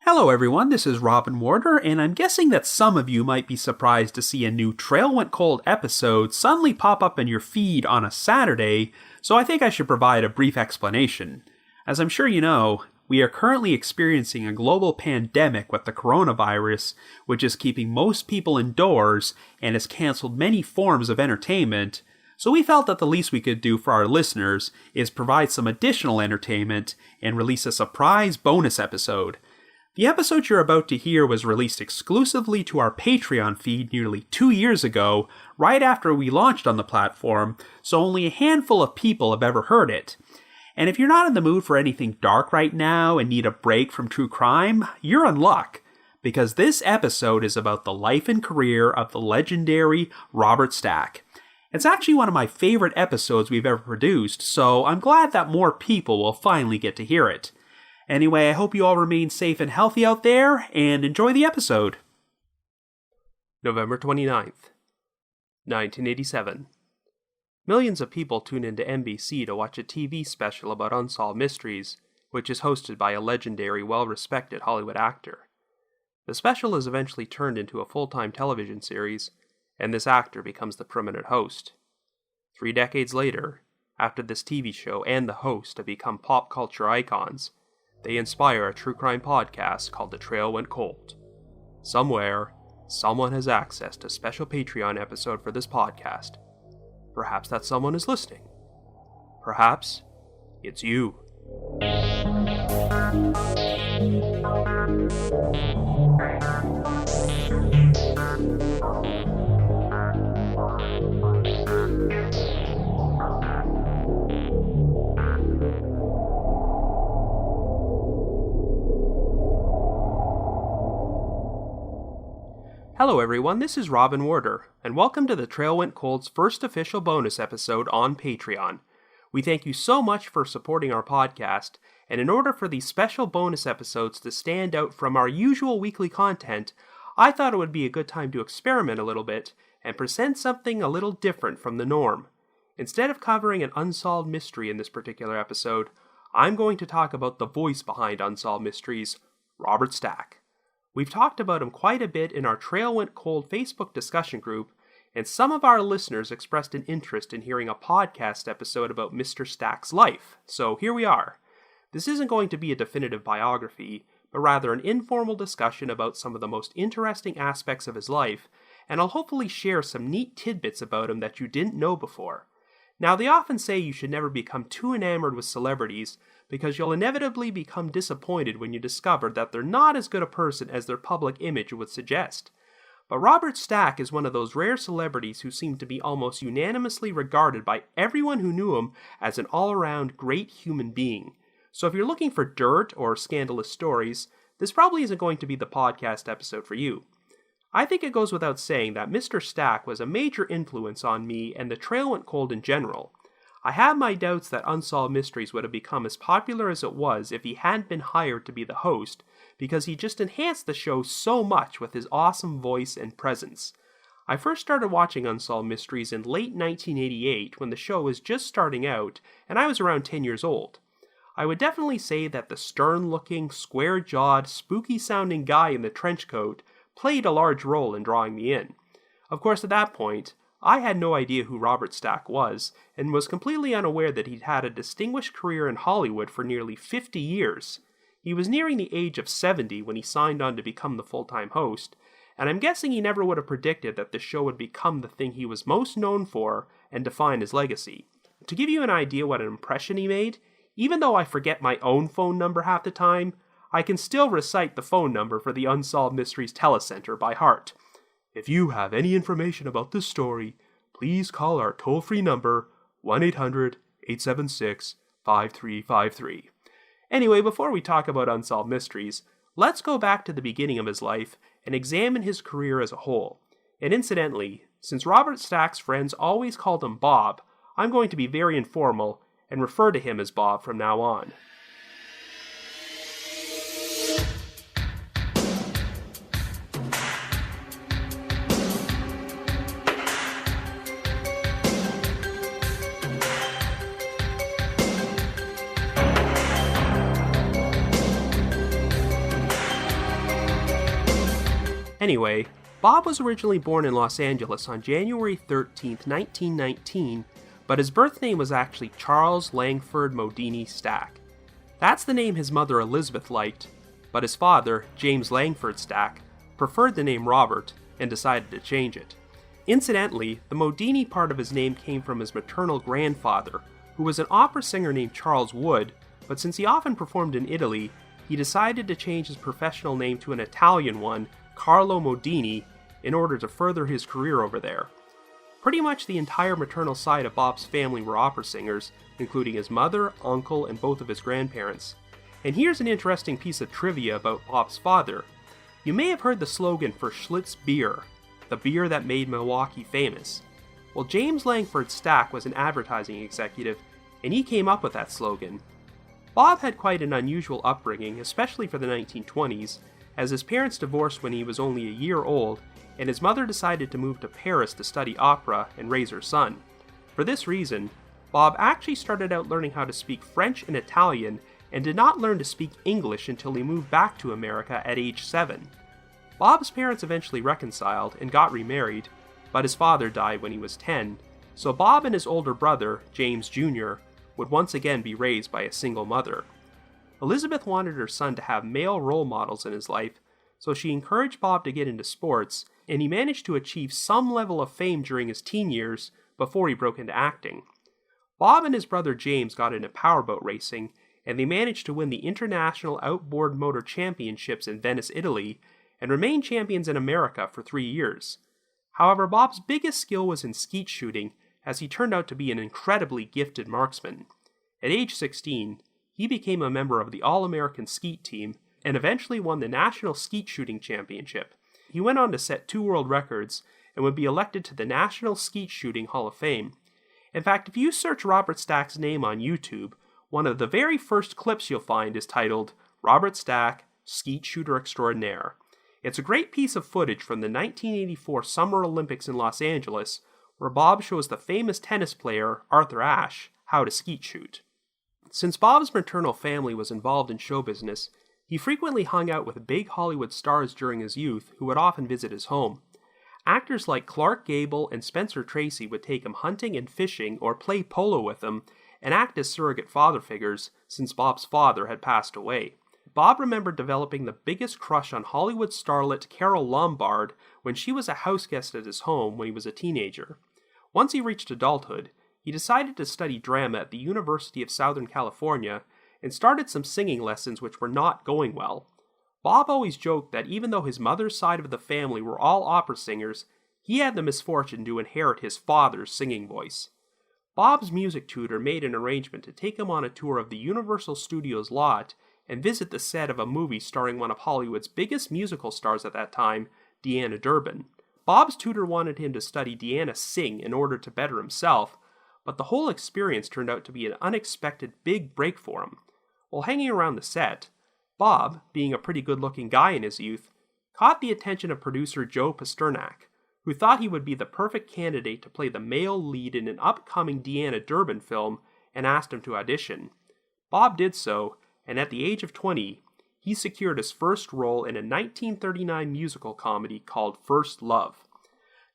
Hello everyone, this is Robin Warder, and I'm guessing that some of you might be surprised to see a new Trail Went Cold episode suddenly pop up in your feed on a Saturday, so I think I should provide a brief explanation. As I'm sure you know, we are currently experiencing a global pandemic with the coronavirus, which is keeping most people indoors and has canceled many forms of entertainment, so we felt that the least we could do for our listeners is provide some additional entertainment and release a surprise bonus episode. The episode you're about to hear was released exclusively to our Patreon feed nearly 2 years ago, right after we launched on the platform, so only a handful of people have ever heard it. And if you're not in the mood for anything dark right now and need a break from true crime, you're in luck, because this episode is about the life and career of the legendary Robert Stack. It's actually one of my favorite episodes we've ever produced, so I'm glad that more people will finally get to hear it. Anyway, I hope you all remain safe and healthy out there, and enjoy the episode. November 29th, 1987. Millions of people tune into NBC to watch a TV special about unsolved mysteries, which is hosted by a legendary, well-respected Hollywood actor. The special is eventually turned into a full-time television series, and this actor becomes the permanent host. 3 decades later, after this TV show and the host have become pop culture icons, they inspire a true crime podcast called The Trail Went Cold. Somewhere, someone has access to a special Patreon episode for this podcast. Perhaps that someone is listening. Perhaps it's you. Hello everyone, this is Robin Warder, and welcome to The Trail Went Cold's first official bonus episode on Patreon. We thank you so much for supporting our podcast, and in order for these special bonus episodes to stand out from our usual weekly content, I thought it would be a good time to experiment a little bit and present something a little different from the norm. Instead of covering an unsolved mystery in this particular episode, I'm going to talk about the voice behind unsolved mysteries, Robert Stack. We've talked about him quite a bit in our Trail Went Cold Facebook discussion group, and some of our listeners expressed an interest in hearing a podcast episode about Mr. Stack's life, so here we are. This isn't going to be a definitive biography, but rather an informal discussion about some of the most interesting aspects of his life, and I'll hopefully share some neat tidbits about him that you didn't know before. Now, they often say you should never become too enamored with celebrities, because you'll inevitably become disappointed when you discover that they're not as good a person as their public image would suggest. But Robert Stack is one of those rare celebrities who seem to be almost unanimously regarded by everyone who knew him as an all-around great human being. So if you're looking for dirt or scandalous stories, this probably isn't going to be the podcast episode for you. I think it goes without saying that Mr. Stack was a major influence on me and the Trail Went Cold in general. I have my doubts that Unsolved Mysteries would have become as popular as it was if he hadn't been hired to be the host, because he just enhanced the show so much with his awesome voice and presence. I first started watching Unsolved Mysteries in late 1988 when the show was just starting out, and I was around 10 years old. I would definitely say that the stern-looking, square-jawed, spooky-sounding guy in the trench coat played a large role in drawing me in. Of course, at that point, I had no idea who Robert Stack was, and was completely unaware that he'd had a distinguished career in Hollywood for nearly 50 years. He was nearing the age of 70 when he signed on to become the full-time host, and I'm guessing he never would have predicted that the show would become the thing he was most known for and define his legacy. To give you an idea what an impression he made, even though I forget my own phone number half the time, I can still recite the phone number for the Unsolved Mysteries Telecenter by heart. If you have any information about this story, please call our toll-free number 1-800-876-5353. Anyway, before we talk about Unsolved Mysteries, let's go back to the beginning of his life and examine his career as a whole. And incidentally, since Robert Stack's friends always called him Bob, I'm going to be very informal and refer to him as Bob from now on. Anyway, Bob was originally born in Los Angeles on January 13th, 1919, but his birth name was actually Charles Langford Modini Stack. That's the name his mother Elizabeth liked, but his father, James Langford Stack, preferred the name Robert and decided to change it. Incidentally, the Modini part of his name came from his maternal grandfather, who was an opera singer named Charles Wood, but since he often performed in Italy, he decided to change his professional name to an Italian one, Carlo Modini, in order to further his career over there. Pretty much the entire maternal side of Bob's family were opera singers, including his mother, uncle, and both of his grandparents. And here's an interesting piece of trivia about Bob's father. You may have heard the slogan for Schlitz beer, the beer that made Milwaukee famous. Well, James Langford Stack was an advertising executive, and he came up with that slogan. Bob had quite an unusual upbringing, especially for the 1920s, as his parents divorced when he was only a year old, and his mother decided to move to Paris to study opera and raise her son. For this reason, Bob actually started out learning how to speak French and Italian, and did not learn to speak English until he moved back to America at age 7. Bob's parents eventually reconciled and got remarried, but his father died when he was 10, so Bob and his older brother, James Jr., would once again be raised by a single mother. Elizabeth wanted her son to have male role models in his life, so she encouraged Bob to get into sports, and he managed to achieve some level of fame during his teen years before he broke into acting. Bob and his brother James got into powerboat racing, and they managed to win the International Outboard Motor Championships in Venice, Italy, and remained champions in America for 3 years. However, Bob's biggest skill was in skeet shooting, as he turned out to be an incredibly gifted marksman. At age 16, he became a member of the All-American Skeet Team, and eventually won the National Skeet Shooting Championship. He went on to set 2 world records, and would be elected to the National Skeet Shooting Hall of Fame. In fact, if you search Robert Stack's name on YouTube, one of the very first clips you'll find is titled, Robert Stack, Skeet Shooter Extraordinaire. It's a great piece of footage from the 1984 Summer Olympics in Los Angeles, where Bob shows the famous tennis player, Arthur Ashe, how to skeet shoot. Since Bob's maternal family was involved in show business, he frequently hung out with big Hollywood stars during his youth who would often visit his home. Actors like Clark Gable and Spencer Tracy would take him hunting and fishing or play polo with him, and act as surrogate father figures since Bob's father had passed away. Bob remembered developing the biggest crush on Hollywood starlet Carole Lombard when she was a house guest at his home when he was a teenager. Once he reached adulthood, he decided to study drama at the University of Southern California and started some singing lessons which were not going well. Bob always joked that even though his mother's side of the family were all opera singers, he had the misfortune to inherit his father's singing voice. Bob's music tutor made an arrangement to take him on a tour of the Universal Studios lot and visit the set of a movie starring one of Hollywood's biggest musical stars at that time, Deanna Durbin. Bob's tutor wanted him to study Deanna sing in order to better himself, but the whole experience turned out to be an unexpected big break for him. While hanging around the set, Bob, being a pretty good-looking guy in his youth, caught the attention of producer Joe Pasternak, who thought he would be the perfect candidate to play the male lead in an upcoming Deanna Durbin film and asked him to audition. Bob did so, and at the age of 20, he secured his first role in a 1939 musical comedy called First Love.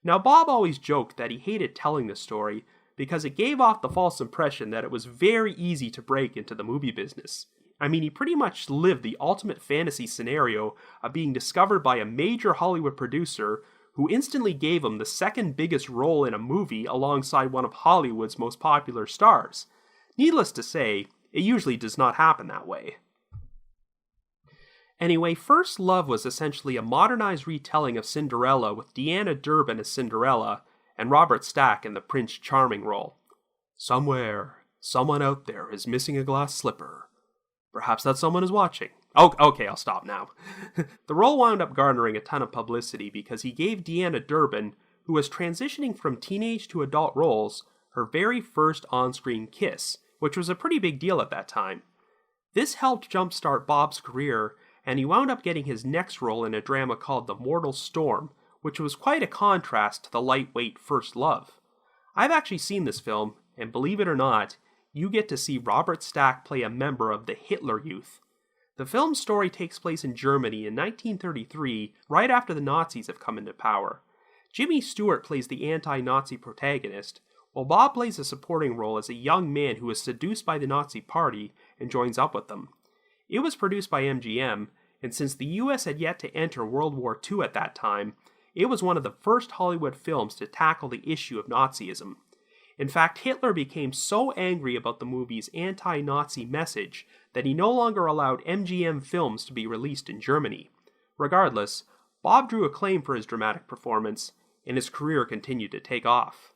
Now, Bob always joked that he hated telling this story because it gave off the false impression that it was very easy to break into the movie business. I mean, he pretty much lived the ultimate fantasy scenario of being discovered by a major Hollywood producer who instantly gave him the second biggest role in a movie alongside one of Hollywood's most popular stars. Needless to say, it usually does not happen that way. Anyway, First Love was essentially a modernized retelling of Cinderella with Deanna Durbin as Cinderella and Robert Stack in the Prince Charming role. Somewhere, someone out there is missing a glass slipper. Perhaps that someone is watching. Oh, okay, I'll stop now. The role wound up garnering a ton of publicity because he gave Deanna Durbin, who was transitioning from teenage to adult roles, her very first on-screen kiss, which was a pretty big deal at that time. This helped jumpstart Bob's career, and he wound up getting his next role in a drama called The Mortal Storm, which was quite a contrast to the lightweight First Love. I've actually seen this film, and believe it or not, you get to see Robert Stack play a member of the Hitler Youth. The film's story takes place in Germany in 1933, right after the Nazis have come into power. Jimmy Stewart plays the anti-Nazi protagonist, while Bob plays a supporting role as a young man who is seduced by the Nazi party and joins up with them. It was produced by MGM, and since the US had yet to enter World War II at that time, it was one of the first Hollywood films to tackle the issue of Nazism. In fact, Hitler became so angry about the movie's anti-Nazi message that he no longer allowed MGM films to be released in Germany. Regardless, Bob drew acclaim for his dramatic performance, and his career continued to take off.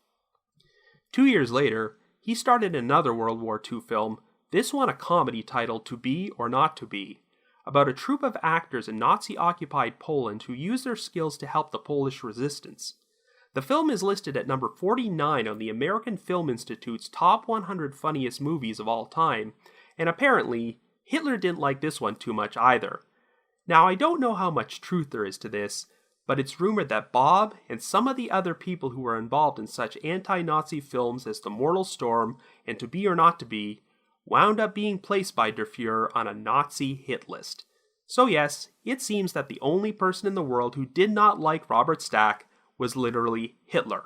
2 years later, he starred in another World War II film, this one a comedy titled To Be or Not to Be, about a troupe of actors in Nazi-occupied Poland who use their skills to help the Polish resistance. The film is listed at number 49 on the American Film Institute's top 100 funniest movies of all time, and apparently, Hitler didn't like this one too much either. Now, I don't know how much truth there is to this, but it's rumored that Bob and some of the other people who were involved in such anti-Nazi films as The Mortal Storm and To Be or Not to Be wound up being placed by Der Fuhrer on a Nazi hit list. So yes, it seems that the only person in the world who did not like Robert Stack was literally Hitler.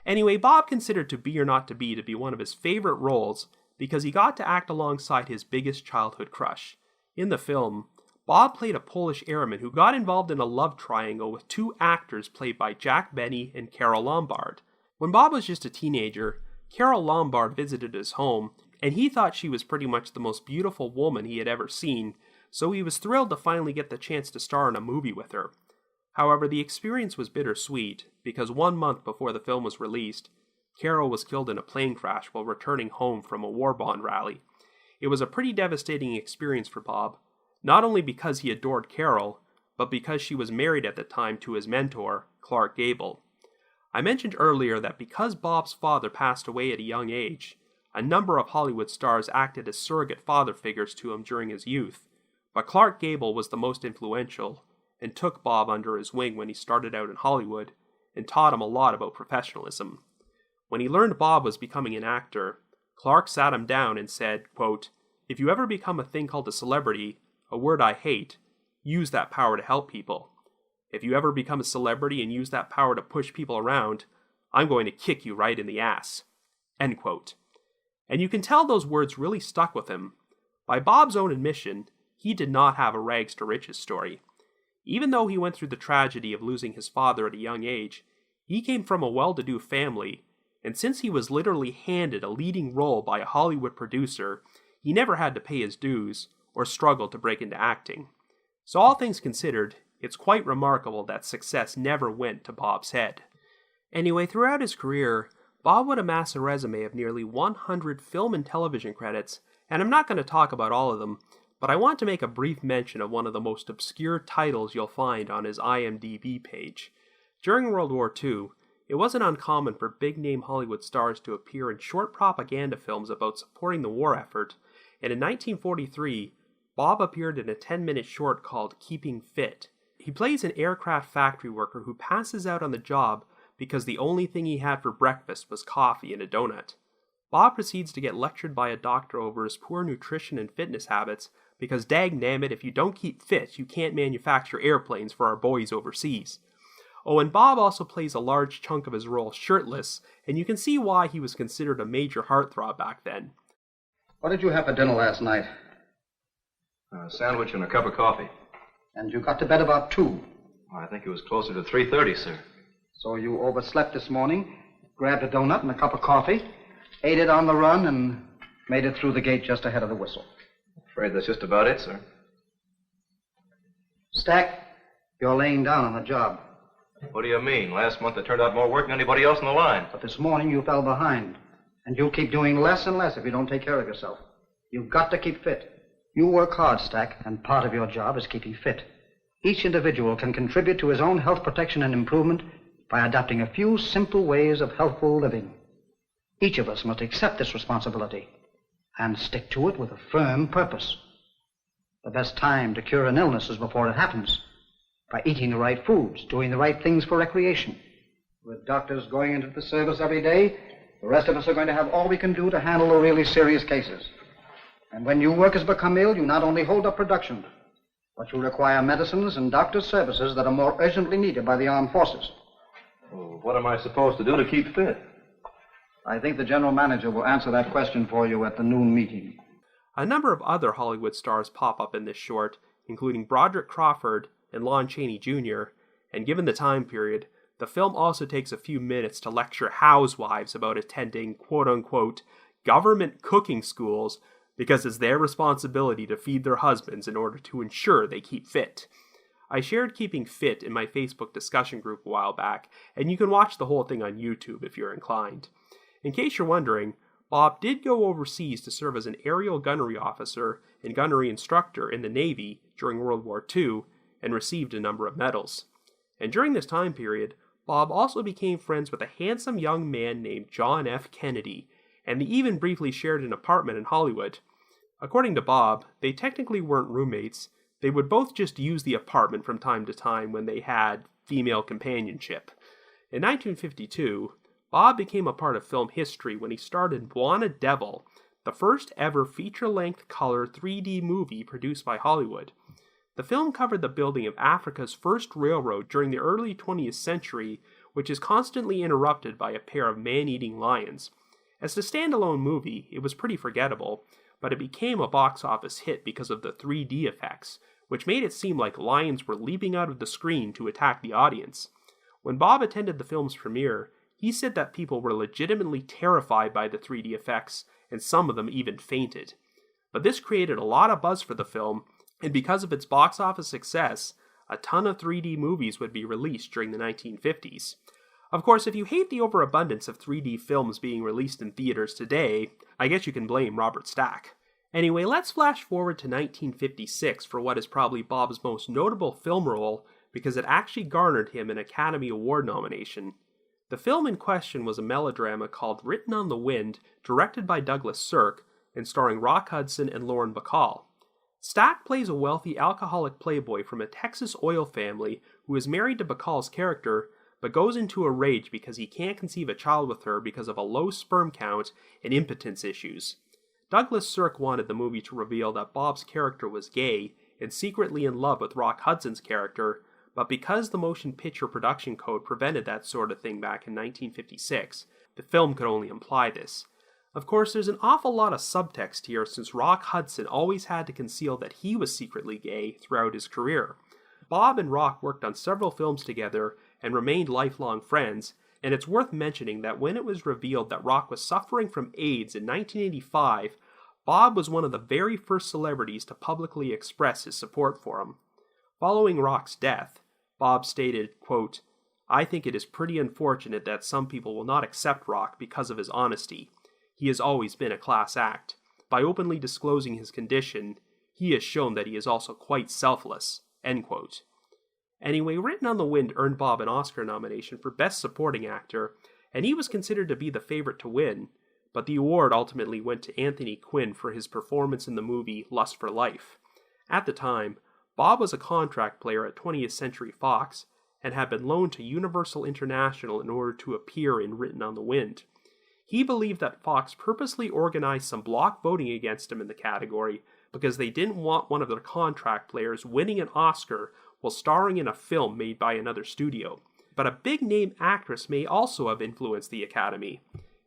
Anyway, Bob considered To Be or Not to Be one of his favorite roles because he got to act alongside his biggest childhood crush. In the film, Bob played a Polish airman who got involved in a love triangle with two actors played by Jack Benny and Carole Lombard. When Bob was just a teenager, Carole Lombard visited his home, and he thought she was pretty much the most beautiful woman he had ever seen, so he was thrilled to finally get the chance to star in a movie with her. However, the experience was bittersweet, because 1 month before the film was released, Carole was killed in a plane crash while returning home from a war bond rally. It was a pretty devastating experience for Bob, not only because he adored Carole, but because she was married at the time to his mentor, Clark Gable. I mentioned earlier that because Bob's father passed away at a young age, a number of Hollywood stars acted as surrogate father figures to him during his youth, but Clark Gable was the most influential, and took Bob under his wing when he started out in Hollywood, and taught him a lot about professionalism. When he learned Bob was becoming an actor, Clark sat him down and said, quote, "If you ever become a thing called a celebrity, a word I hate, use that power to help people. If you ever become a celebrity and use that power to push people around, I'm going to kick you right in the ass." End quote. And you can tell those words really stuck with him. By Bob's own admission, he did not have a rags to riches story. Even though he went through the tragedy of losing his father at a young age, he came from a well-to-do family, and since he was literally handed a leading role by a Hollywood producer, he never had to pay his dues or struggle to break into acting. So all things considered, it's quite remarkable that success never went to Bob's head. Anyway, throughout his career, Bob would amass a resume of nearly 100 film and television credits, and I'm not going to talk about all of them, but I want to make a brief mention of one of the most obscure titles you'll find on his IMDb page. During World War II, it wasn't uncommon for big-name Hollywood stars to appear in short propaganda films about supporting the war effort, and in 1943, Bob appeared in a 10-minute short called Keeping Fit. He plays an aircraft factory worker who passes out on the job because the only thing he had for breakfast was coffee and a donut. Bob proceeds to get lectured by a doctor over his poor nutrition and fitness habits because dagnammit, if you don't keep fit, you can't manufacture airplanes for our boys overseas. Oh, and Bob also plays a large chunk of his role shirtless, and you can see why he was considered a major heartthrob back then. What did you have for dinner last night? A sandwich and a cup of coffee. And you got to bed about 2. I think it was closer to 3:30, sir. So you overslept this morning, grabbed a donut and a cup of coffee, ate it on the run, and made it through the gate just ahead of the whistle. Afraid that's just about it, sir. Stack, you're laying down on the job. What do you mean? Last month I turned out more work than anybody else in the line. But this morning you fell behind. And you'll keep doing less and less if you don't take care of yourself. You've got to keep fit. You work hard, Stack, and part of your job is keeping fit. Each individual can contribute to his own health protection and improvement by adopting a few simple ways of healthful living. Each of us must accept this responsibility and stick to it with a firm purpose. The best time to cure an illness is before it happens, by eating the right foods, doing the right things for recreation. With doctors going into the service every day, the rest of us are going to have all we can do to handle the really serious cases. And when new workers become ill, you not only hold up production, but you require medicines and doctors' services that are more urgently needed by the armed forces. Well, what am I supposed to do to keep fit? I think the general manager will answer that question for you at the noon meeting. A number of other Hollywood stars pop up in this short, including Broderick Crawford and Lon Chaney Jr., and given the time period, the film also takes a few minutes to lecture housewives about attending quote-unquote government cooking schools because it's their responsibility to feed their husbands in order to ensure they keep fit. I shared Keeping Fit in my Facebook discussion group a while back, and you can watch the whole thing on YouTube if you're inclined. In case you're wondering, Bob did go overseas to serve as an aerial gunnery officer and gunnery instructor in the Navy during World War II and received a number of medals. And during this time period, Bob also became friends with a handsome young man named John F. Kennedy, and they even briefly shared an apartment in Hollywood. According to Bob, they technically weren't roommates. They would both just use the apartment from time to time when they had female companionship. In 1952, Bob became a part of film history when he starred in Buona Devil, the first ever feature-length color 3D movie produced by Hollywood. The film covered the building of Africa's first railroad during the early 20th century, which is constantly interrupted by a pair of man-eating lions. As a standalone movie, it was pretty forgettable, but it became a box office hit because of the 3D effects, which made it seem like lions were leaping out of the screen to attack the audience. When Bob attended the film's premiere, he said that people were legitimately terrified by the 3D effects, and some of them even fainted. But this created a lot of buzz for the film, and because of its box office success, a ton of 3D movies would be released during the 1950s. Of course, if you hate the overabundance of 3D films being released in theaters today, I guess you can blame Robert Stack. Anyway, let's flash forward to 1956 for what is probably Bob's most notable film role, because it actually garnered him an Academy Award nomination. The film in question was a melodrama called Written on the Wind, directed by Douglas Sirk, and starring Rock Hudson and Lauren Bacall. Stack plays a wealthy alcoholic playboy from a Texas oil family who is married to Bacall's character, but goes into a rage because he can't conceive a child with her because of a low sperm count and impotence issues. Douglas Sirk wanted the movie to reveal that Bob's character was gay and secretly in love with Rock Hudson's character, but because the motion picture production code prevented that sort of thing back in 1956, the film could only imply this. Of course, there's an awful lot of subtext here since Rock Hudson always had to conceal that he was secretly gay throughout his career. Bob and Rock worked on several films together and remained lifelong friends, and it's worth mentioning that when it was revealed that Rock was suffering from AIDS in 1985, Bob was one of the very first celebrities to publicly express his support for him. Following Rock's death, Bob stated, quote, "I think it is pretty unfortunate that some people will not accept Rock because of his honesty. He has always been a class act. By openly disclosing his condition, he has shown that he is also quite selfless." End quote. Anyway, Written on the Wind earned Bob an Oscar nomination for Best Supporting Actor, and he was considered to be the favorite to win, but the award ultimately went to Anthony Quinn for his performance in the movie Lust for Life. At the time, Bob was a contract player at 20th Century Fox and had been loaned to Universal International in order to appear in Written on the Wind. He believed that Fox purposely organized some block voting against him in the category because they didn't want one of their contract players winning an Oscar while starring in a film made by another studio. But a big-name actress may also have influenced the Academy.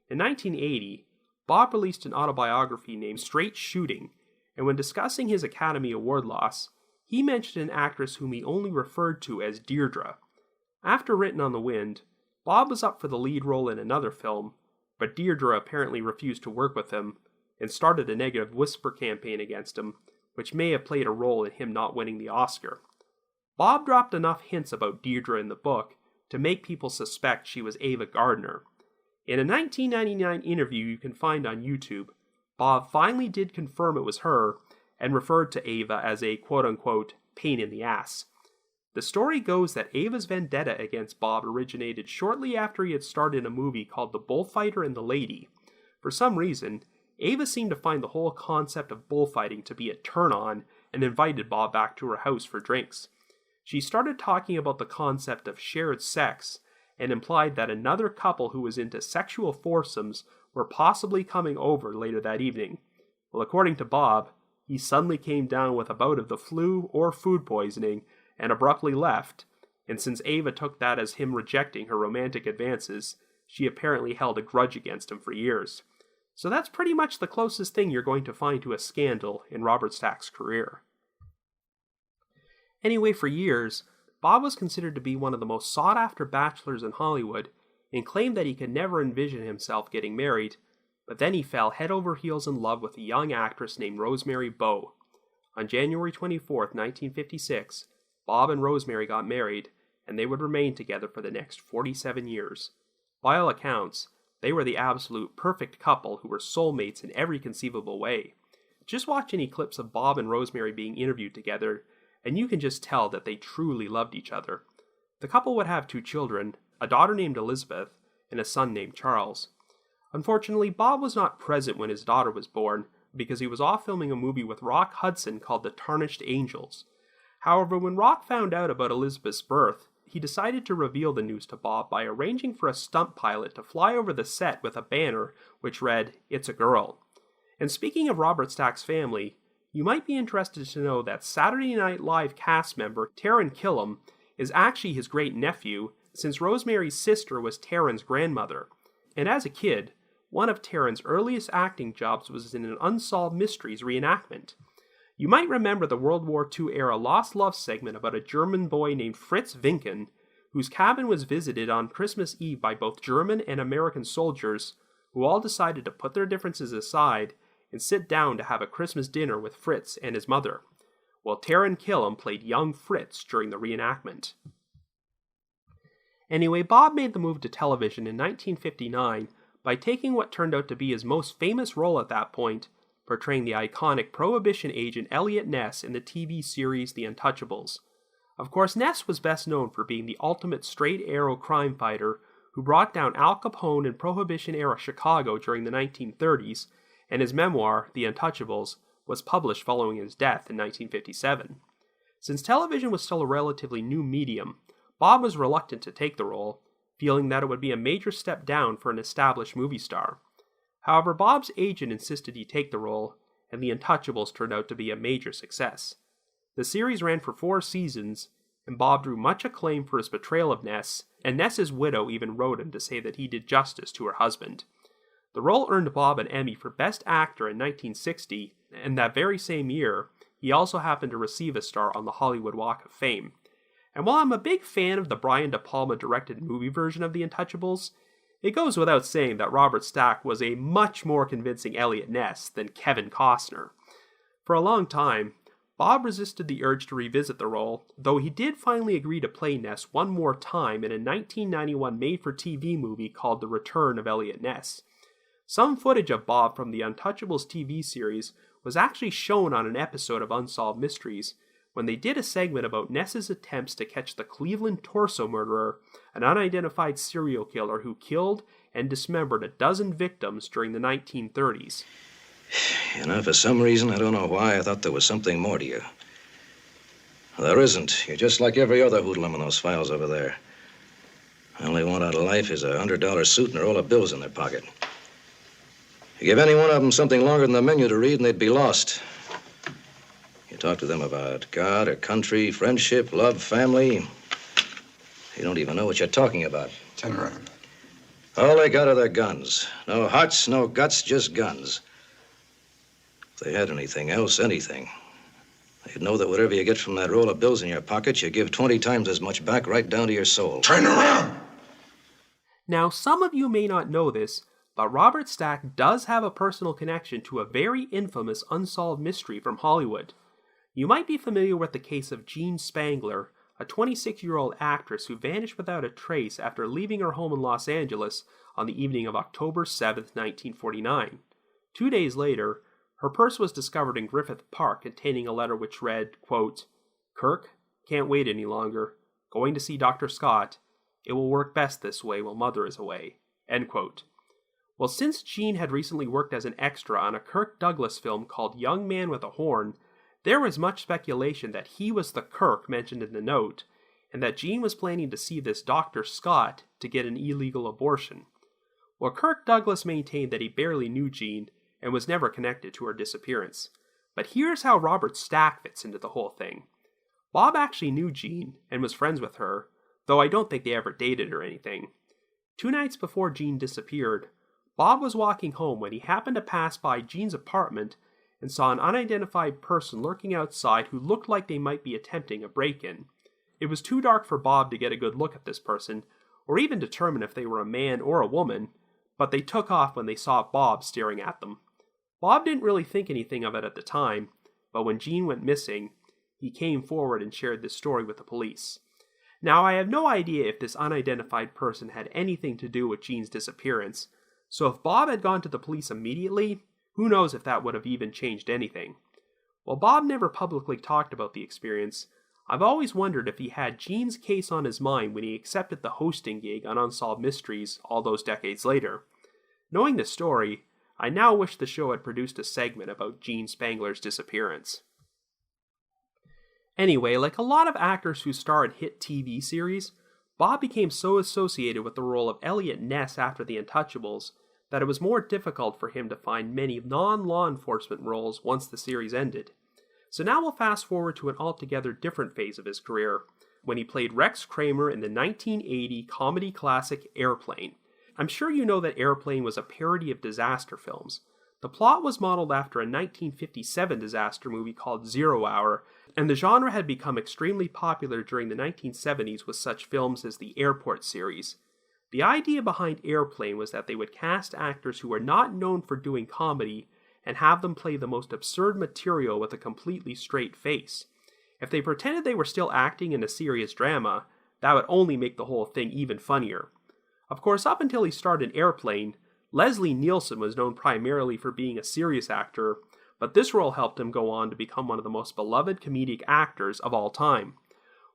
In 1980, Bob released an autobiography named Straight Shooting, and when discussing his Academy Award loss, he mentioned an actress whom he only referred to as Deirdre. After Written on the Wind, Bob was up for the lead role in another film, but Deirdre apparently refused to work with him and started a negative whisper campaign against him, which may have played a role in him not winning the Oscar. Bob dropped enough hints about Deirdre in the book to make people suspect she was Ava Gardner. In a 1999 interview you can find on YouTube, Bob finally did confirm it was her and referred to Ava as a quote-unquote pain in the ass. The story goes that Ava's vendetta against Bob originated shortly after he had starred in a movie called The Bullfighter and the Lady. For some reason, Ava seemed to find the whole concept of bullfighting to be a turn-on and invited Bob back to her house for drinks. She started talking about the concept of shared sex and implied that another couple who was into sexual foursomes were possibly coming over later that evening. Well, according to Bob, he suddenly came down with a bout of the flu or food poisoning and abruptly left, and since Ava took that as him rejecting her romantic advances, she apparently held a grudge against him for years. So that's pretty much the closest thing you're going to find to a scandal in Robert Stack's career. Anyway, for years, Bob was considered to be one of the most sought-after bachelors in Hollywood and claimed that he could never envision himself getting married, but then he fell head over heels in love with a young actress named Rosemary Bowe. On January 24, 1956, Bob and Rosemary got married, and they would remain together for the next 47 years. By all accounts, they were the absolute perfect couple who were soulmates in every conceivable way. Just watch any clips of Bob and Rosemary being interviewed together, and you can just tell that they truly loved each other. The couple would have 2 children, a daughter named Elizabeth, and a son named Charles. Unfortunately, Bob was not present when his daughter was born, because he was off filming a movie with Rock Hudson called The Tarnished Angels. However, when Rock found out about Elizabeth's birth, he decided to reveal the news to Bob by arranging for a stunt pilot to fly over the set with a banner which read, "It's a girl." And speaking of Robert Stack's family, you might be interested to know that Saturday Night Live cast member Taran Killam is actually his great-nephew, since Rosemary's sister was Taran's grandmother. And as a kid, one of Taran's earliest acting jobs was in an Unsolved Mysteries reenactment. You might remember the World War II-era Lost Love segment about a German boy named Fritz Winken, whose cabin was visited on Christmas Eve by both German and American soldiers, who all decided to put their differences aside and sit down to have a Christmas dinner with Fritz and his mother. Well, Taran Killam played young Fritz during the reenactment. Anyway, Bob made the move to television in 1959 by taking what turned out to be his most famous role at that point, portraying the iconic Prohibition agent Eliot Ness in the TV series The Untouchables. Of course, Ness was best known for being the ultimate straight-arrow crime fighter who brought down Al Capone in Prohibition-era Chicago during the 1930s, and his memoir, The Untouchables, was published following his death in 1957. Since television was still a relatively new medium, Bob was reluctant to take the role, feeling that it would be a major step down for an established movie star. However, Bob's agent insisted he take the role, and The Untouchables turned out to be a major success. The series ran for 4 seasons, and Bob drew much acclaim for his portrayal of Ness, and Ness's widow even wrote him to say that he did justice to her husband. The role earned Bob an Emmy for Best Actor in 1960, and that very same year, he also happened to receive a star on the Hollywood Walk of Fame. And while I'm a big fan of the Brian De Palma directed movie version of The Untouchables, it goes without saying that Robert Stack was a much more convincing Eliot Ness than Kevin Costner. For a long time, Bob resisted the urge to revisit the role, though he did finally agree to play Ness one more time in a 1991 made-for-TV movie called The Return of Eliot Ness. Some footage of Bob from the Untouchables TV series was actually shown on an episode of Unsolved Mysteries, when they did a segment about Ness's attempts to catch the Cleveland Torso Murderer, an unidentified serial killer who killed and dismembered a dozen victims during the 1930s. You know, for some reason, I don't know why, I thought there was something more to you. There isn't. You're just like every other hoodlum in those files over there. All they want out of life is a $100 suit and a roll of bills in their pocket. You give any one of them something longer than the menu to read and they'd be lost. You talk to them about God or country, friendship, love, family. You don't even know what you're talking about. Turn around. All they got are their guns. No hearts, no guts, just guns. If they had anything else, anything, they'd know that whatever you get from that roll of bills in your pocket, you give 20 times as much back right down to your soul. Turn around! Now, some of you may not know this, but Robert Stack does have a personal connection to a very infamous unsolved mystery from Hollywood. You might be familiar with the case of Jean Spangler, a 26-year-old actress who vanished without a trace after leaving her home in Los Angeles on the evening of October 7, 1949. 2 days later, her purse was discovered in Griffith Park containing a letter which read, quote, "Kirk, can't wait any longer. Going to see Dr. Scott. It will work best this way while Mother is away." End quote. Well, since Jean had recently worked as an extra on a Kirk Douglas film called Young Man with a Horn, there was much speculation that he was the Kirk mentioned in the note, and that Jean was planning to see this Dr. Scott to get an illegal abortion. Well, Kirk Douglas maintained that he barely knew Jean, and was never connected to her disappearance. But here's how Robert Stack fits into the whole thing. Bob actually knew Jean and was friends with her, though I don't think they ever dated or anything. 2 nights before Jean disappeared, Bob was walking home when he happened to pass by Jean's apartment and saw an unidentified person lurking outside who looked like they might be attempting a break-in. It was too dark for Bob to get a good look at this person, or even determine if they were a man or a woman, but they took off when they saw Bob staring at them. Bob didn't really think anything of it at the time, but when Jean went missing, he came forward and shared this story with the police. Now, I have no idea if this unidentified person had anything to do with Jean's disappearance, so if Bob had gone to the police immediately, who knows if that would have even changed anything. While Bob never publicly talked about the experience, I've always wondered if he had Jean's case on his mind when he accepted the hosting gig on Unsolved Mysteries all those decades later. Knowing the story, I now wish the show had produced a segment about Jean Spangler's disappearance. Anyway, like a lot of actors who star in hit TV series, Bob became so associated with the role of Eliot Ness after The Untouchables that it was more difficult for him to find many non-law enforcement roles once the series ended. So now we'll fast forward to an altogether different phase of his career, when he played Rex Kramer in the 1980 comedy classic Airplane. I'm sure you know that Airplane was a parody of disaster films. The plot was modeled after a 1957 disaster movie called 0 Hour, and the genre had become extremely popular during the 1970s with such films as the Airport series. The idea behind Airplane was that they would cast actors who were not known for doing comedy and have them play the most absurd material with a completely straight face. If they pretended they were still acting in a serious drama, that would only make the whole thing even funnier. Of course, up until he starred in Airplane, Leslie Nielsen was known primarily for being a serious actor, but this role helped him go on to become one of the most beloved comedic actors of all time.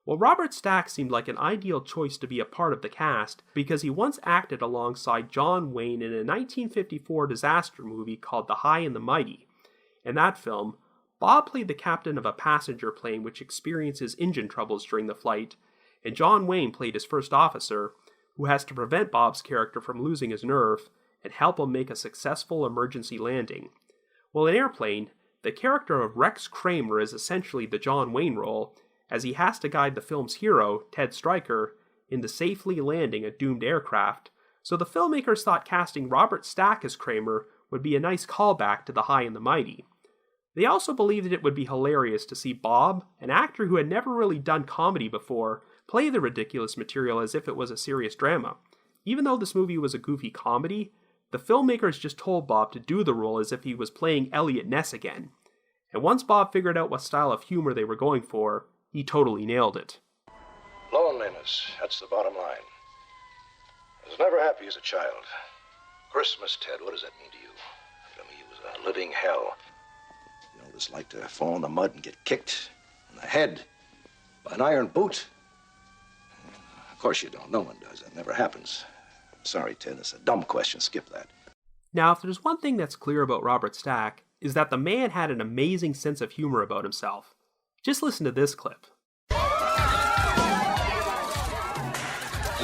Well, Robert Stack seemed like an ideal choice to be a part of the cast because he once acted alongside John Wayne in a 1954 disaster movie called The High and the Mighty. In that film, Bob played the captain of a passenger plane which experiences engine troubles during the flight, and John Wayne played his first officer, who has to prevent Bob's character from losing his nerve and help him make a successful emergency landing. Well, in Airplane, the character of Rex Kramer is essentially the John Wayne role, as he has to guide the film's hero, Ted Stryker, into safely landing a doomed aircraft, so the filmmakers thought casting Robert Stack as Kramer would be a nice callback to The High and the Mighty. They also believed that it would be hilarious to see Bob, an actor who had never really done comedy before, play the ridiculous material as if it was a serious drama. Even though this movie was a goofy comedy, the filmmakers just told Bob to do the role as if he was playing Eliot Ness again. And once Bob figured out what style of humor they were going for, he totally nailed it. Loneliness, that's the bottom line. I was never happy as a child. Christmas, Ted, what does that mean to you? To me, it was a living hell. You know what it's like to fall in the mud and get kicked in the head by an iron boot? Of course you don't. No one does. That never happens. Sorry, Ted, that's a dumb question. Skip that. Now, if there's one thing that's clear about Robert Stack, is that the man had an amazing sense of humor about himself. Just listen to this clip. A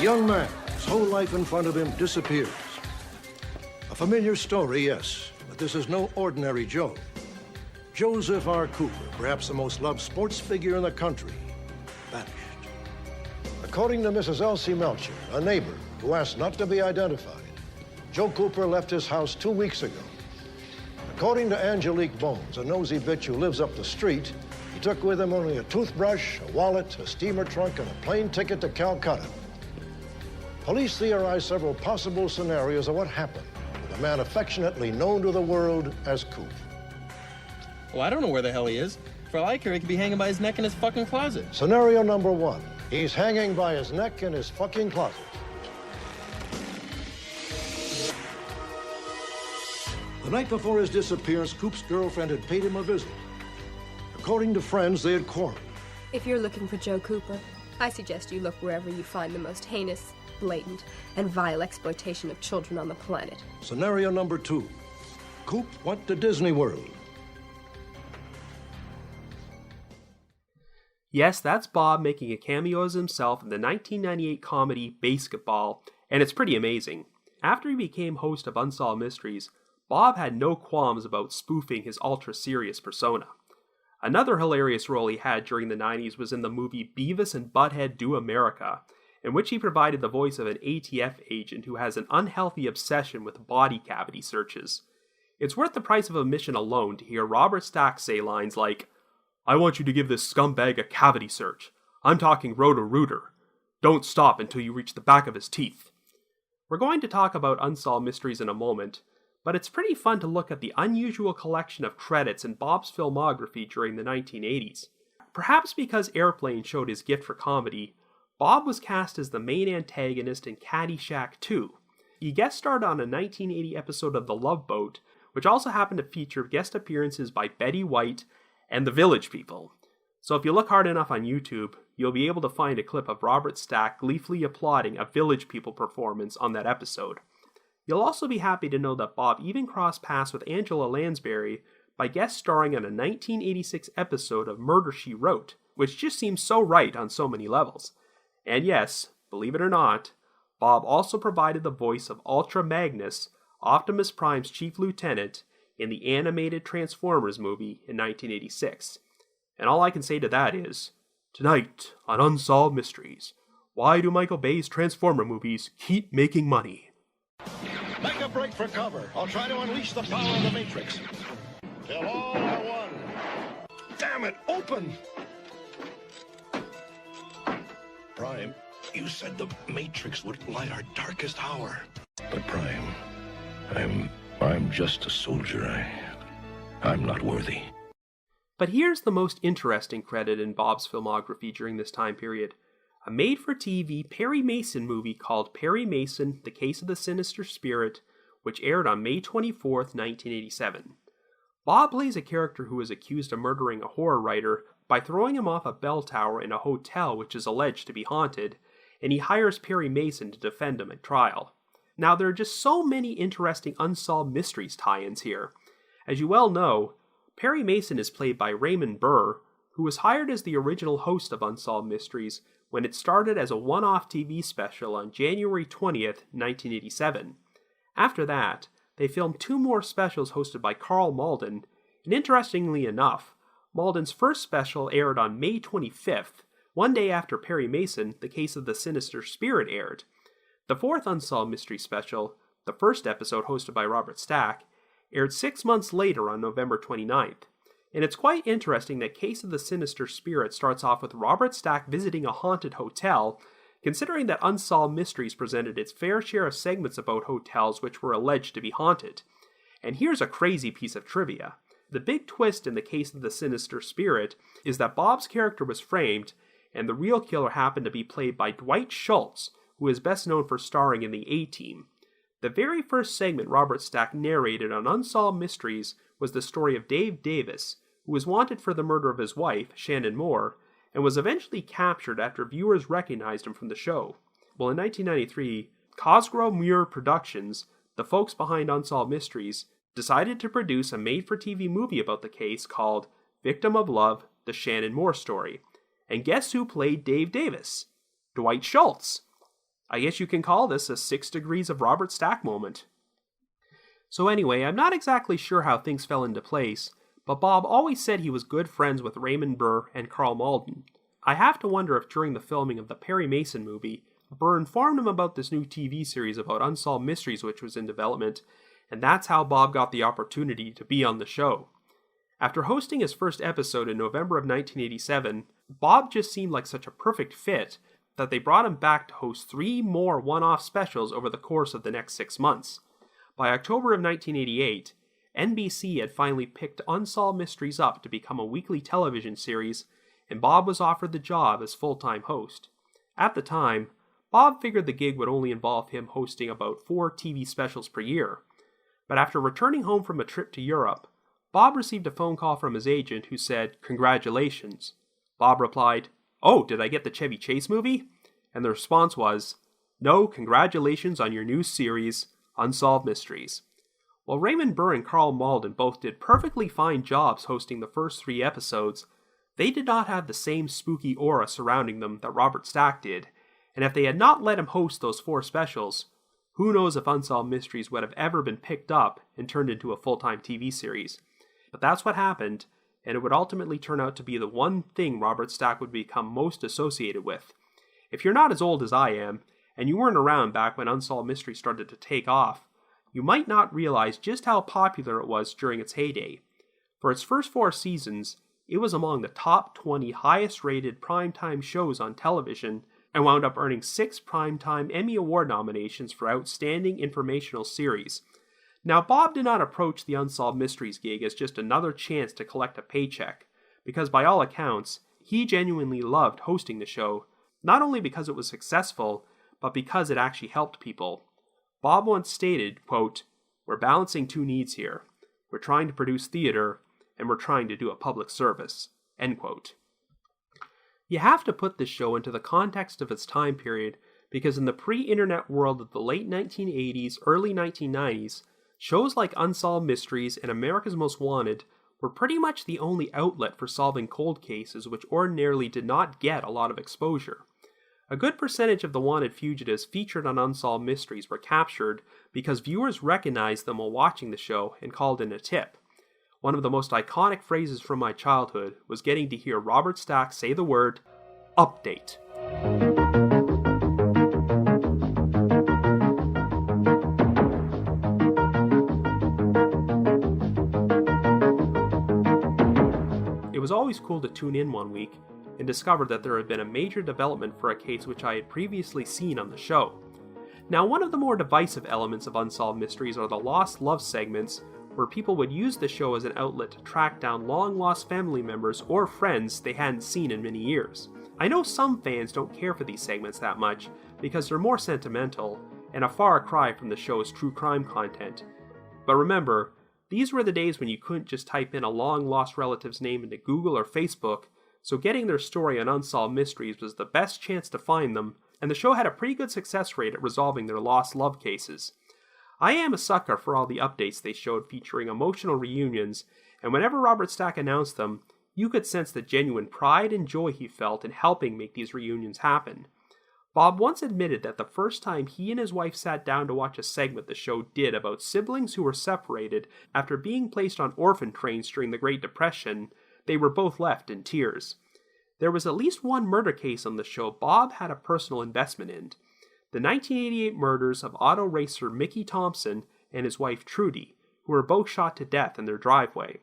young man, his whole life in front of him, disappears. A familiar story, yes, but this is no ordinary Joe. Joseph R. Cooper, perhaps the most loved sports figure in the country, vanished. According to Mrs. Elsie Melcher, a neighbor who asked not to be identified, Joe Cooper left his house 2 weeks ago. According to Angelique Bones, a nosy bitch who lives up the street, he took with him only a toothbrush, a wallet, a steamer trunk, and a plane ticket to Calcutta. Police theorize several possible scenarios of what happened with a man affectionately known to the world as Coop. Well, I don't know where the hell he is. For all I care, he could be hanging by his neck in his fucking closet. Scenario number 1. He's hanging by his neck in his fucking closet. The night before his disappearance, Coop's girlfriend had paid him a visit. According to friends, they had quarreled. If you're looking for Joe Cooper, I suggest you look wherever you find the most heinous, blatant, and vile exploitation of children on the planet. Scenario number 2. Coop went to Disney World. Yes, that's Bob making a cameo as himself in the 1998 comedy BASEketball, and it's pretty amazing. After he became host of Unsolved Mysteries, Bob had no qualms about spoofing his ultra-serious persona. Another hilarious role he had during the 90s was in the movie Beavis and Butthead Do America, in which he provided the voice of an ATF agent who has an unhealthy obsession with body cavity searches. It's worth the price of admission alone to hear Robert Stack say lines like, "I want you to give this scumbag a cavity search. I'm talking Roto-Rooter. Don't stop until you reach the back of his teeth." We're going to talk about Unsolved Mysteries in a moment, but it's pretty fun to look at the unusual collection of credits in Bob's filmography during the 1980s. Perhaps because Airplane showed his gift for comedy, Bob was cast as the main antagonist in Caddyshack 2. He guest starred on a 1980 episode of The Love Boat, which also happened to feature guest appearances by Betty White and the Village People. So if you look hard enough on YouTube, you'll be able to find a clip of Robert Stack gleefully applauding a Village People performance on that episode. You'll also be happy to know that Bob even crossed paths with Angela Lansbury by guest starring on a 1986 episode of Murder, She Wrote, which just seems so right on so many levels. And yes, believe it or not, Bob also provided the voice of Ultra Magnus, Optimus Prime's chief lieutenant, in the animated Transformers movie in 1986. And all I can say to that is, tonight on Unsolved Mysteries, why do Michael Bay's Transformer movies keep making money? Make a break for cover. I'll try to unleash the power of the Matrix. Till all are one. Damn it, open! Prime, you said the Matrix would light our darkest hour. But Prime, I'm just a soldier. I'm not worthy. But here's the most interesting credit in Bob's filmography during this time period. A made-for-TV Perry Mason movie called Perry Mason, The Case of the Sinister Spirit, which aired on May 24th, 1987. Bob plays a character who is accused of murdering a horror writer by throwing him off a bell tower in a hotel which is alleged to be haunted, and he hires Perry Mason to defend him at trial. Now, there are just so many interesting Unsolved Mysteries tie-ins here. As you well know, Perry Mason is played by Raymond Burr, who was hired as the original host of Unsolved Mysteries when it started as a one-off TV special on January 20th, 1987. After that, they filmed 2 more specials hosted by Karl Malden, and interestingly enough, Malden's first special aired on May 25th, one day after Perry Mason, The Case of the Sinister Spirit aired. The 4th Unsolved Mystery special, the first episode hosted by Robert Stack, aired 6 months later on November 29th. And it's quite interesting that Case of the Sinister Spirit starts off with Robert Stack visiting a haunted hotel, considering that Unsolved Mysteries presented its fair share of segments about hotels which were alleged to be haunted. And here's a crazy piece of trivia. The big twist in the Case of the Sinister Spirit is that Bob's character was framed, and the real killer happened to be played by Dwight Schultz, who is best known for starring in the A-Team. The very first segment Robert Stack narrated on Unsolved Mysteries was the story of Dave Davis, who was wanted for the murder of his wife, Shannon Moore, and was eventually captured after viewers recognized him from the show. Well, in 1993, Cosgrove Muir Productions, the folks behind Unsolved Mysteries, decided to produce a made-for-TV movie about the case called Victim of Love, The Shannon Moore Story. And guess who played Dave Davis? Dwight Schultz. I guess you can call this a 6 Degrees of Robert Stack moment. So anyway, I'm not exactly sure how things fell into place, but Bob always said he was good friends with Raymond Burr and Karl Malden. I have to wonder if during the filming of the Perry Mason movie, Burr informed him about this new TV series about Unsolved Mysteries which was in development, and that's how Bob got the opportunity to be on the show. After hosting his first episode in November of 1987, Bob just seemed like such a perfect fit that they brought him back to host 3 more one-off specials over the course of the next 6 months. By October of 1988, NBC had finally picked Unsolved Mysteries up to become a weekly television series, and Bob was offered the job as full-time host. At the time, Bob figured the gig would only involve him hosting about 4 TV specials per year. But after returning home from a trip to Europe, Bob received a phone call from his agent who said, "Congratulations." Bob replied, "Oh, did I get the Chevy Chase movie?" And the response was, "No, congratulations on your new series, Unsolved Mysteries." While Raymond Burr and Karl Malden both did perfectly fine jobs hosting the first 3 episodes, they did not have the same spooky aura surrounding them that Robert Stack did, and if they had not let him host those 4 specials, Who knows if Unsolved Mysteries would have ever been picked up and turned into a full-time TV series. But that's what happened, and it would ultimately turn out to be the one thing Robert Stack would become most associated with. If you're not as old as I am, and you weren't around back when Unsolved Mysteries started to take off, you might not realize just how popular it was during its heyday. For its first 4 seasons, it was among the top 20 highest-rated primetime shows on television, and wound up earning 6 Primetime Emmy Award nominations for Outstanding Informational Series. Now, Bob did not approach the Unsolved Mysteries gig as just another chance to collect a paycheck, because by all accounts, he genuinely loved hosting the show, not only because it was successful, but because it actually helped people. Bob once stated, quote, "We're balancing 2 needs here. We're trying to produce theater, and we're trying to do a public service." End quote. You have to put this show into the context of its time period, because in the pre-internet world of the late 1980s, early 1990s, shows like Unsolved Mysteries and America's Most Wanted were pretty much the only outlet for solving cold cases which ordinarily did not get a lot of exposure. A good percentage of the wanted fugitives featured on Unsolved Mysteries were captured because viewers recognized them while watching the show and called in a tip. One of the most iconic phrases from my childhood was getting to hear Robert Stack say the word, "update." It was always cool to tune in one week and discover that there had been a major development for a case which I had previously seen on the show. Now, one of the more divisive elements of Unsolved Mysteries are the lost love segments, where people would use the show as an outlet to track down long-lost family members or friends they hadn't seen in many years. I know some fans don't care for these segments that much because they're more sentimental and a far cry from the show's true crime content. But remember, these were the days when you couldn't just type in a long-lost relative's name into Google or Facebook, so getting their story on Unsolved Mysteries was the best chance to find them, and the show had a pretty good success rate at resolving their lost love cases. I am a sucker for all the updates they showed featuring emotional reunions, and whenever Robert Stack announced them, you could sense the genuine pride and joy he felt in helping make these reunions happen. Bob once admitted that the first time he and his wife sat down to watch a segment the show did about siblings who were separated after being placed on orphan trains during the Great Depression, they were both left in tears. There was at least one murder case on the show Bob had a personal investment in. The 1988 murders of auto racer Mickey Thompson and his wife Trudy, who were both shot to death in their driveway.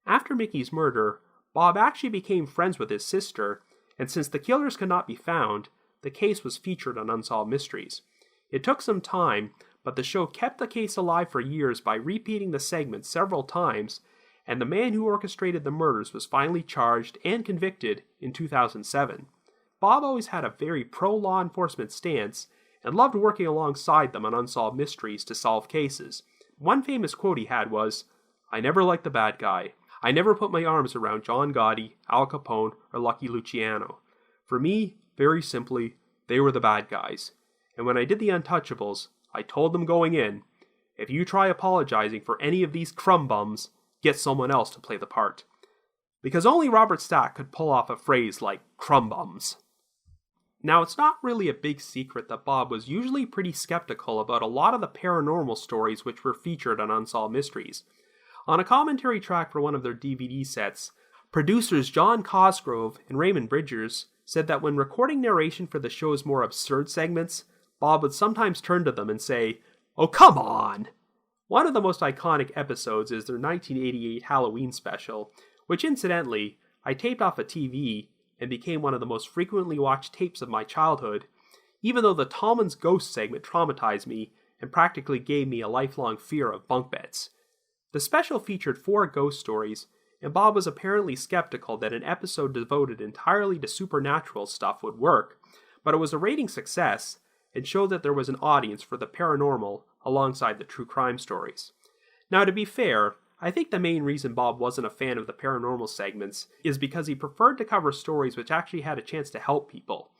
After Mickey's murder, Bob actually became friends with his sister, and since the killers could not be found, the case was featured on Unsolved Mysteries. It took some time, but the show kept the case alive for years by repeating the segment several times, and the man who orchestrated the murders was finally charged and convicted in 2007. Bob always had a very pro-law enforcement stance, and loved working alongside them on Unsolved Mysteries to solve cases. One famous quote he had was, "I never liked the bad guy. I never put my arms around John Gotti, Al Capone, or Lucky Luciano. For me, very simply, they were the bad guys. And when I did The Untouchables, I told them going in, if you try apologizing for any of these crumb bums, get someone else to play the part." Because only Robert Stack could pull off a phrase like crumb bums. Now, it's not really a big secret that Bob was usually pretty skeptical about a lot of the paranormal stories which were featured on Unsolved Mysteries. On a commentary track for one of their DVD sets, producers John Cosgrove and Raymond Bridgers said that when recording narration for the show's more absurd segments, Bob would sometimes turn to them and say, "Oh, come on!" One of the most iconic episodes is their 1988 Halloween special, which incidentally, I taped off a TV and became one of the most frequently watched tapes of my childhood, even though the Tallman's Ghost segment traumatized me and practically gave me a lifelong fear of bunk beds. The special featured 4 ghost stories, and Bob was apparently skeptical that an episode devoted entirely to supernatural stuff would work, but it was a rating success and showed that there was an audience for the paranormal alongside the true crime stories. Now, to be fair, I think the main reason Bob wasn't a fan of the paranormal segments is because he preferred to cover stories which actually had a chance to help people.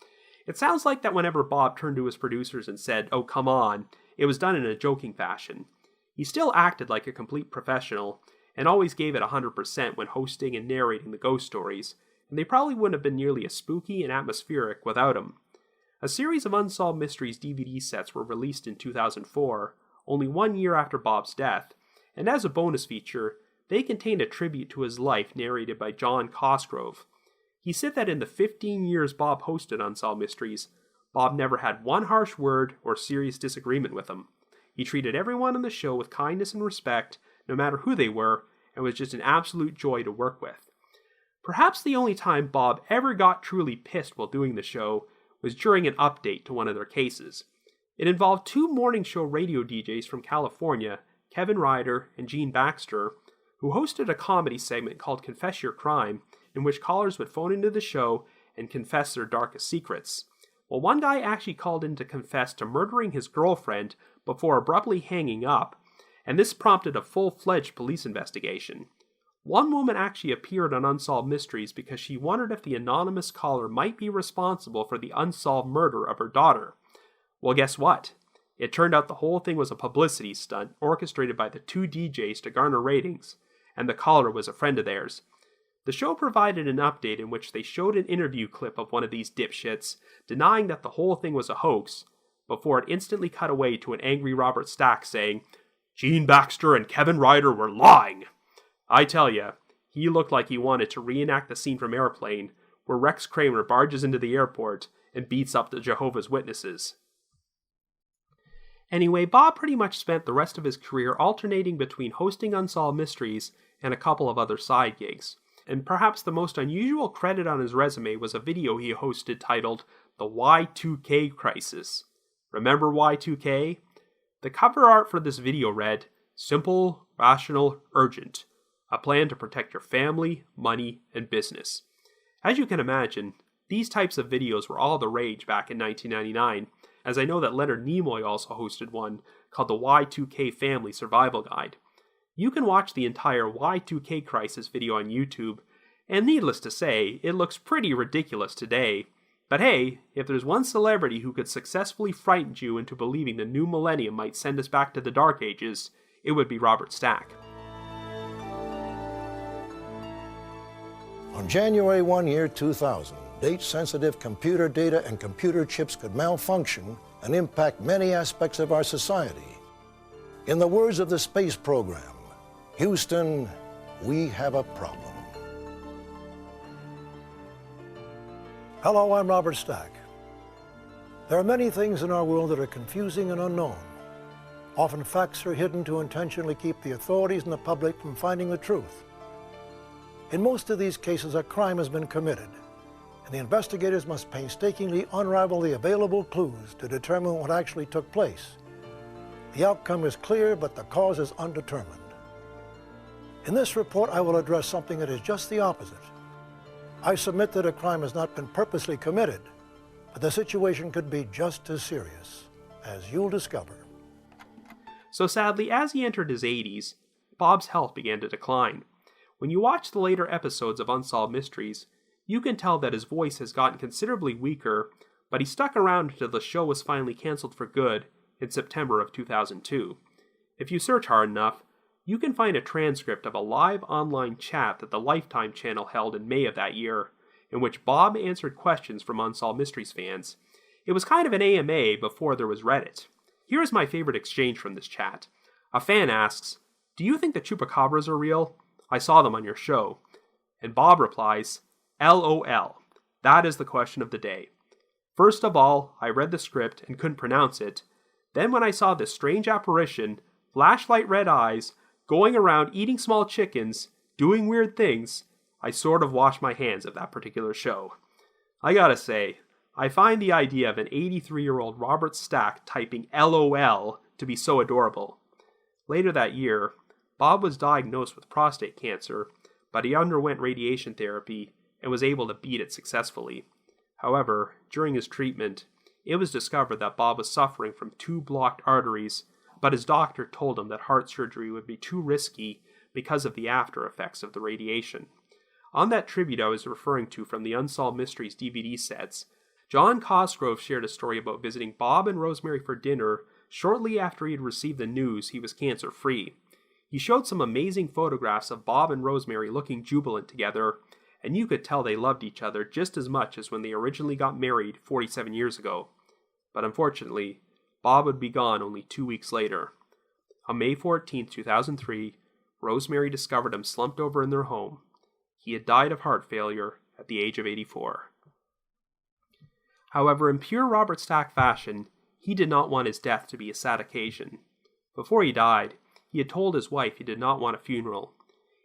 It sounds like that whenever Bob turned to his producers and said, "Oh, come on," it was done in a joking fashion. He still acted like a complete professional, and always gave it 100% when hosting and narrating the ghost stories, and they probably wouldn't have been nearly as spooky and atmospheric without him. A series of Unsolved Mysteries DVD sets were released in 2004, only 1 year after Bob's death, and as a bonus feature, they contained a tribute to his life narrated by John Cosgrove. He said that in the 15 years Bob hosted Unsolved Mysteries, Bob never had one harsh word or serious disagreement with him. He treated everyone on the show with kindness and respect, no matter who they were, and was just an absolute joy to work with. Perhaps the only time Bob ever got truly pissed while doing the show was during an update to one of their cases. It involved 2 morning show radio DJs from California, Kevin Ryder and Gene Baxter, who hosted a comedy segment called Confess Your Crime, in which callers would phone into the show and confess their darkest secrets. Well, one guy actually called in to confess to murdering his girlfriend before abruptly hanging up, and this prompted a full-fledged police investigation. One woman actually appeared on Unsolved Mysteries because she wondered if the anonymous caller might be responsible for the unsolved murder of her daughter. Well, guess what? It turned out the whole thing was a publicity stunt orchestrated by the 2 DJs to garner ratings, and the caller was a friend of theirs. The show provided an update in which they showed an interview clip of one of these dipshits denying that the whole thing was a hoax, before it instantly cut away to an angry Robert Stack saying, "Gene Baxter and Kevin Ryder were lying." I tell ya, he looked like he wanted to reenact the scene from Airplane, where Rex Kramer barges into the airport and beats up the Jehovah's Witnesses. Anyway, Bob pretty much spent the rest of his career alternating between hosting Unsolved Mysteries and a couple of other side gigs. And perhaps the most unusual credit on his resume was a video he hosted titled The Y2K Crisis. Remember Y2K? The cover art for this video read, "Simple, Rational, Urgent. A plan to protect your family, money, and business." As you can imagine, these types of videos were all the rage back in 1999, as I know that Leonard Nimoy also hosted one called the Y2K Family Survival Guide. You can watch the entire Y2K Crisis video on YouTube, and needless to say, it looks pretty ridiculous today. But hey, if there's one celebrity who could successfully frighten you into believing the new millennium might send us back to the Dark Ages, it would be Robert Stack. On January 1, year 2000, date-sensitive computer data and computer chips could malfunction and impact many aspects of our society. In the words of the space program, Houston, we have a problem. Hello, I'm Robert Stack. There are many things in our world that are confusing and unknown. Often facts are hidden to intentionally keep the authorities and the public from finding the truth. In most of these cases, a crime has been committed, and the investigators must painstakingly unravel the available clues to determine what actually took place. The outcome is clear, but the cause is undetermined. In this report, I will address something that is just the opposite. I submit that a crime has not been purposely committed, but the situation could be just as serious, as you'll discover. So sadly, as he entered his 80s, Bob's health began to decline. When you watch the later episodes of Unsolved Mysteries, you can tell that his voice has gotten considerably weaker, but he stuck around until the show was finally canceled for good in September of 2002. If you search hard enough, you can find a transcript of a live online chat that the Lifetime channel held in May of that year, in which Bob answered questions from Unsolved Mysteries fans. It was kind of an AMA before there was Reddit. Here is my favorite exchange from this chat. A fan asks, "Do you think the chupacabras are real? I saw them on your show." And Bob replies, "LOL. That is the question of the day. First of all, I read the script and couldn't pronounce it. Then when I saw this strange apparition, flashlight red eyes, going around eating small chickens, doing weird things, I sort of washed my hands of that particular show." I gotta say, I find the idea of an 83-year-old Robert Stack typing LOL to be so adorable. Later that year, Bob was diagnosed with prostate cancer, but he underwent radiation therapy and was able to beat it successfully. However, during his treatment, it was discovered that Bob was suffering from 2 blocked arteries, but his doctor told him that heart surgery would be too risky because of the after effects of the radiation. On that tribute I was referring to from the Unsolved Mysteries DVD sets, John Cosgrove shared a story about visiting Bob and Rosemary for dinner shortly after he had received the news he was cancer-free. He showed some amazing photographs of Bob and Rosemary looking jubilant together, and you could tell they loved each other just as much as when they originally got married 47 years ago. But unfortunately, Bob would be gone only 2 weeks later. On May 14, 2003, Rosemary discovered him slumped over in their home. He had died of heart failure at the age of 84. However, in pure Robert Stack fashion, he did not want his death to be a sad occasion. Before he died, he had told his wife he did not want a funeral.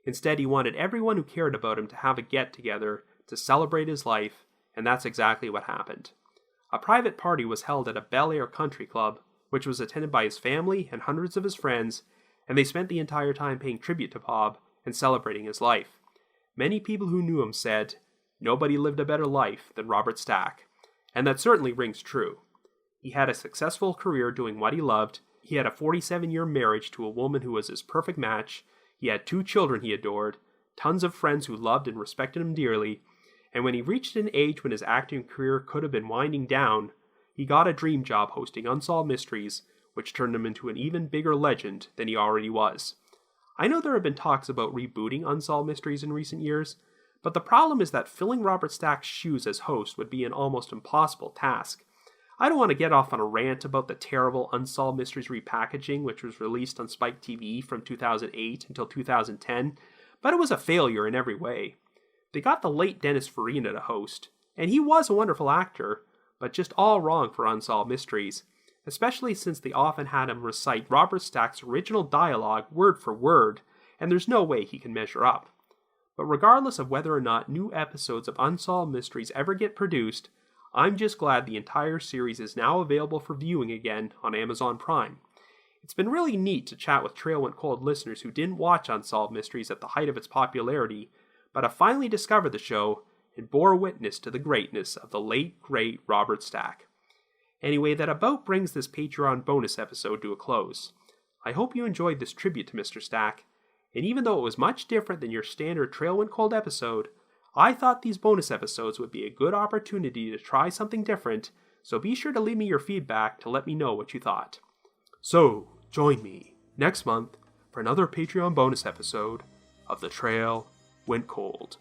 Instead, he wanted everyone who cared about him to have a get-together to celebrate his life, and that's exactly what happened. A private party was held at a Bel Air country club, which was attended by his family and hundreds of his friends, and they spent the entire time paying tribute to Bob and celebrating his life. Many people who knew him said, "Nobody lived a better life than Robert Stack," and that certainly rings true. He had a successful career doing what he loved. He had a 47-year marriage to a woman who was his perfect match. He had 2 children he adored, tons of friends who loved and respected him dearly, and when he reached an age when his acting career could have been winding down, he got a dream job hosting Unsolved Mysteries, which turned him into an even bigger legend than he already was. I know there have been talks about rebooting Unsolved Mysteries in recent years, but the problem is that filling Robert Stack's shoes as host would be an almost impossible task. I don't want to get off on a rant about the terrible Unsolved Mysteries repackaging, which was released on Spike TV from 2008 until 2010, but it was a failure in every way. They got the late Dennis Farina to host, and he was a wonderful actor, but just all wrong for Unsolved Mysteries, especially since they often had him recite Robert Stack's original dialogue word for word, and there's no way he can measure up. But regardless of whether or not new episodes of Unsolved Mysteries ever get produced, I'm just glad the entire series is now available for viewing again on Amazon Prime. It's been really neat to chat with Trail Went Cold listeners who didn't watch Unsolved Mysteries at the height of its popularity, but have finally discovered the show and bore witness to the greatness of the late, great Robert Stack. Anyway, that about brings this Patreon bonus episode to a close. I hope you enjoyed this tribute to Mr. Stack, and even though it was much different than your standard Trail Went Cold episode, I thought these bonus episodes would be a good opportunity to try something different, so be sure to leave me your feedback to let me know what you thought. So, join me next month for another Patreon bonus episode of The Trail Went Cold.